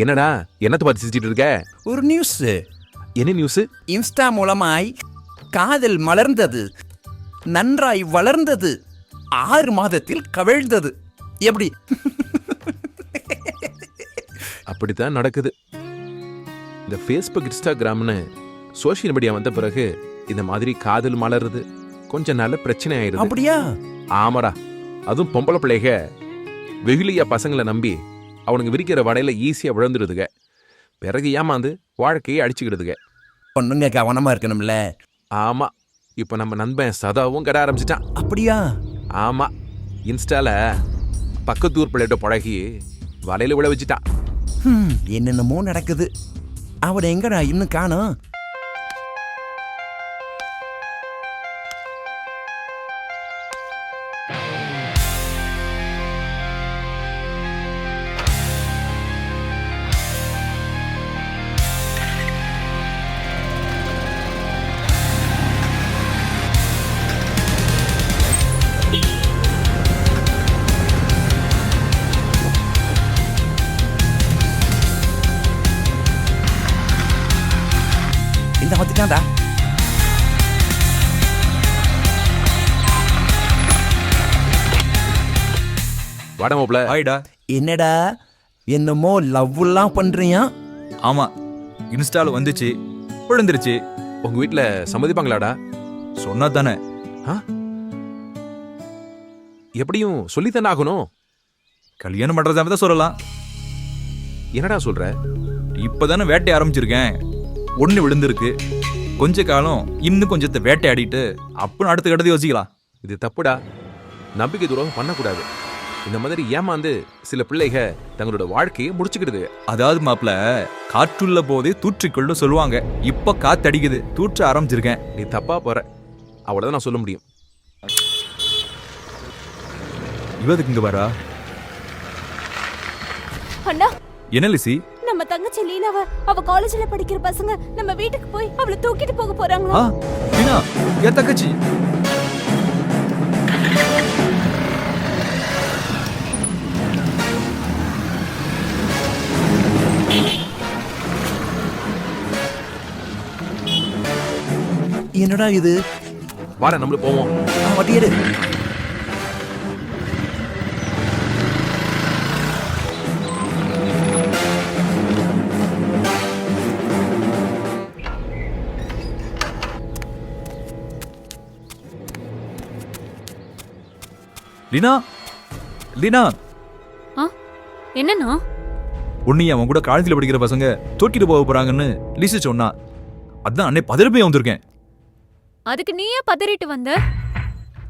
என்னடா என்னத்தை பார்த்து சிரிச்சிட்டு இருக்க? ஒரு நியூஸ். என்ன நியூஸ்? இன்ஸ்டா மூலமாய் காதல் மலர்ந்தது, நன்றாய் வளர்ந்தது, 6 மாதத்தில் கவிழ்ந்தது. எப்படி? அப்படித்தான் நடக்குது. இந்த ஃபேஸ்புக், இன்ஸ்டாகிராம்னு சோஷியல் மீடியா வந்த பிறகு இந்த மாதிரி காதல் மலருது, கொஞ்ச நாள்ல பிரச்சனை ஆயிருது. அப்படியா? ஆமாடா. அதுவும் பொம்பளை பிள்ளைக வெகுளியா பசங்களை நம்பி அவனுக்கு விரிக்கிற வடையில ஈஸியா விழுந்துடுதுங்க. பிறகு ஏமாந்து வாழ்க்கையை அடிச்சுக்கிடுதுங்க. பொண்ணுங்க கவனமா இருக்கணும்ல. ஆமா. இப்ப நம்ம நண்பன் சதாவும் கட ஆரம்பிச்சிட்டான். அப்படியா? ஆமா. இன்ஸ்டால பக்கத்தூர் பிள்ளைகிட்ட பழகி வலையில விழ வச்சுட்டான். என்னென்னமோ நடக்குது. அவனை எங்கடா இன்னும் காணோம்? இந்த வந்துட்டான்டா. வாடா மாப்ள. ஹாய்டா. என்னடா என்னமோ லவ்லாம் பண்றியா? ஆமா, இன்ஸ்டால வந்துச்சு, விழுந்துருச்சு. உங்க வீட்ல சம்மதிப்பாங்களாடா? சொன்னா தானே. எப்படியும் சொல்லித்தானே ஆகணும். கல்யாணம் பண்றதா தான் சொல்லலாம். என்னடா சொல்ற? இப்பதானே வேட்டை ஆரம்பிச்சிருக்கேன். ஒண்ணு விழுந்திருக்கு. கொஞ்ச காலம் இன்னும் கொஞ்சத்தை வேட்டையாடிட்டு அப்புறம் அடுத்த கடத்தை யோசிக்கலாம். இது தப்புடா. நம்பிக்கை துரோகம் பண்ணக்கூடாது. இந்த மாதிரி ஏமாந்து சில பிள்ளைக தங்களோட வாழ்க்கையை முடிச்சுக்கிடுது. அதாவது மாப்ள, காற்றுள்ள போதே தூற்றிக்கொள்ள சொல்லுவாங்க. இப்ப காத்தடிக்குது, தூற்ற ஆரம்பிச்சிருக்கேன். நீ தப்பா போற, அவ்வளவுதான் நான் சொல்ல முடியும். இவதுக்கு இங்க வரா? அண்ணா, என்ன லிசி? நம்ம தங்கச்சி லீனாவ அவ காலேஜ்ல படிக்கிற பசங்க நம்ம வீட்டுக்கு போய் அவளை தூக்கிட்டு போக போறாங்களா? லீனா, என் தங்கச்சி. என்னடா இது? வாடா நம்மளும் போவோம். வட்டியடு. லீனா, லீனா. என்னன்னா? உன்னை அவன் கூட காலேஜ்ல படிக்கிற பசங்க தூக்கிட்டு போக போறாங்கன்னு லிசி சொன்னா. அதான் அன்னை பதறி வந்திருக்கேன். அதுக்கு நீயே பதறிட்டு வந்த?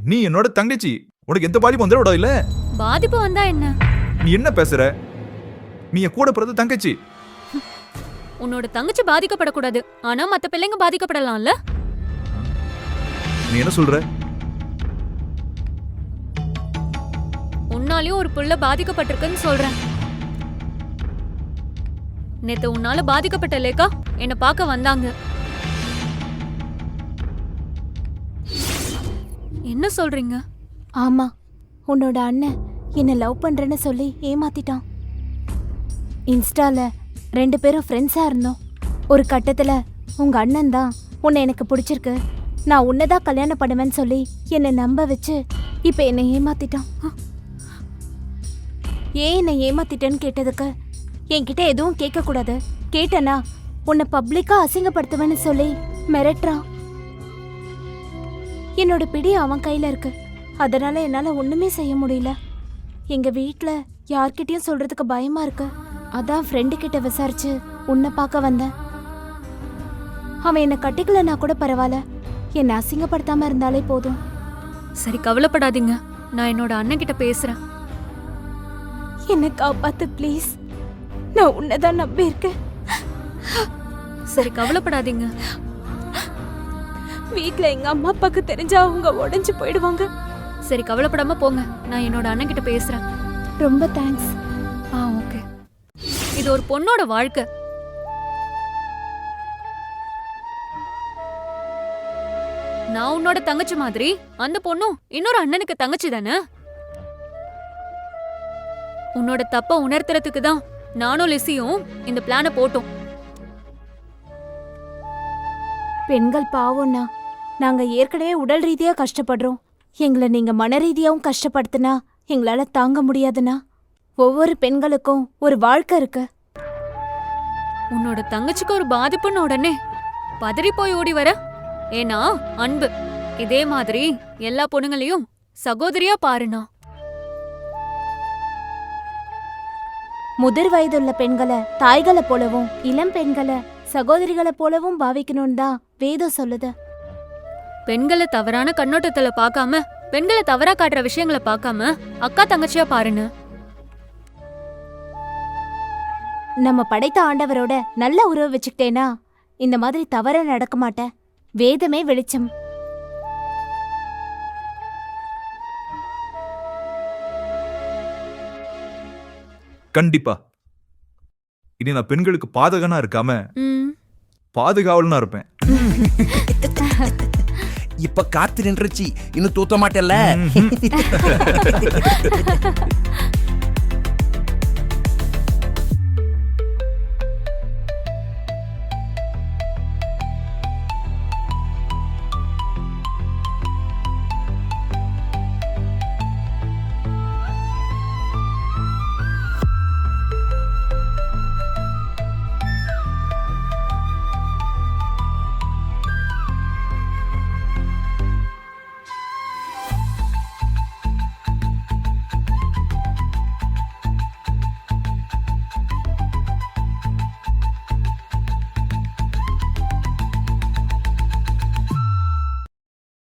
நீ என்னோட தங்கச்சி, உனக்கு எந்த பாதிப்பும் வந்துடக்கூடாது இல்ல? பாதிப்பு வந்தா என்ன? நீ என்ன பேசுற? நீ என் கூட பிறந்த தங்கச்சி. உன்னோட தங்கச்சி பாதிக்கப்படக்கூடாது, ஆனா மத்த பிள்ளைங்க பாதிக்கப்படலாம்ல? நீ என்ன சொல்ற? உன்னாலயும் ஒரு புள்ள பாதிக்கப்பட்டிருக்குன்னு சொல்றேன். நேத்து உன்னால பாதிக்கப்பட்ட லேக்கா என்ன பார்க்க வந்தாங்க. என்ன சொல்றீங்க? ஆமா, உன்னோட அண்ணன் என்ன லவ் பண்றேன்னு சொல்லி ஏமாத்திட்டான். இன்ஸ்டால 2 பேரும் ஃப்ரெண்ட்ஸா இருந்தோம். ஒரு கட்டத்துல உங்க அண்ணன் தான் உன்னை எனக்கு பிடிச்சிருக்கு, நான் உன்னதான் கல்யாணம் பண்ணுவேன்னு சொல்லி என்னை நம்ப வச்சு இப்ப என்னை ஏமாத்திட்டான். ஏன் என்னை ஏமாத்திட்டேன்னு கேட்டதுக்கு என்கிட்ட எதுவும் கேட்க கூடாது, கேட்டனா உன்னை பப்ளிக்கா அசிங்கப்படுத்துவேன்னு சொல்லி மிரட்டுறான். என்னோட பிடி அவன் கையில இருக்கு, அதனால என்னால ஒண்ணுமே செய்ய முடியல. எங்க வீட்ல யார்கிட்டயும் சொல்றதுக்கு பயமா இருக்கு. அதான் ஃப்ரெண்டு கிட்ட விசாரிச்சு உன்னை பார்க்க வந்தேன். அவன் என்னை கட்டிக்கலன்னா கூட பரவாயில்ல, என்னை அசிங்கப்படுத்தாம இருந்தாலே போதும். சரி, கவலைப்படாதீங்க, நான் என்னோட அண்ணன் கிட்ட பேசுறேன். என்னை காப்பாத்து ப்ளீஸ், நான் உன்னைதான் நம்பி இருக்கேன். சரி, கவலைப்படாதீங்க. வீட்ல எங்க அம்மா அப்பாக்கு தெரிஞ்சா அவங்க உடைஞ்சு போயிடுவாங்க. சரி, கவலைப்படாம போங்க, நான் என்னோட அண்ணன் கிட்ட பேசுறேன். ரொம்ப தேங்க்ஸ். ஓகே. இது ஒரு பொண்ணோட வாழ்க்கை. நான் உன்னோட தங்கச்சி மாதிரி அந்த பொண்ணும் இன்னொரு அண்ணனுக்கு தங்கச்சி தானே. உன்னோட தப்ப உணர்த்துறதுக்கு தான் நானும் லிசியும் இந்த பிளான போட்டோம். பெண்கள் பாவம்னா, நாங்க ஏற்கனவே உடல் ரீதியா கஷ்டப்படுறோம். எங்களை நீங்க மன ரீதியாவும் கஷ்டப்படுத்தினா எங்களால தாங்க முடியாதுண்ணா. ஒவ்வொரு பெண்களுக்கும் ஒரு வாழ்க்கை இருக்கு. உன்னோட தங்கச்சிக்கு ஒரு பாதிப்புன்னு உடனே பதறி போய் ஓடி வர. ஏன்னா அன்பு. இதே மாதிரி எல்லா பொண்ணுங்களையும் சகோதரியா பாருண்ணா. முதிர் வயதுள்ள பெண்களை தாய்களை போலவும் இளம் பெண்களை சகோதரிகளை போலவும் பாவிக்கணும்னு தான் வேதம் சொல்லுது. பெண்களை தவறான கண்ணோட்டத்துல பார்க்காம, பெண்களை தவறா காட்டுற விஷயங்களை பார்க்காம அக்கா தங்கச்சியா பாருன்னு. நம்ம படைத்த ஆண்டவரோட நல்ல உறவு வச்சுக்கிட்டேனா இந்த மாதிரி தவற நடக்க மாட்டேன். வேதமே வெளிச்சம். கண்டிப்பா இனி நான் பெண்களுக்கு பாதகனா இருக்காம பாதுகாவலனா இருப்பேன். இப்ப காத்து நின்றுச்சு, இன்னும் தூத்த மாட்டேல்ல.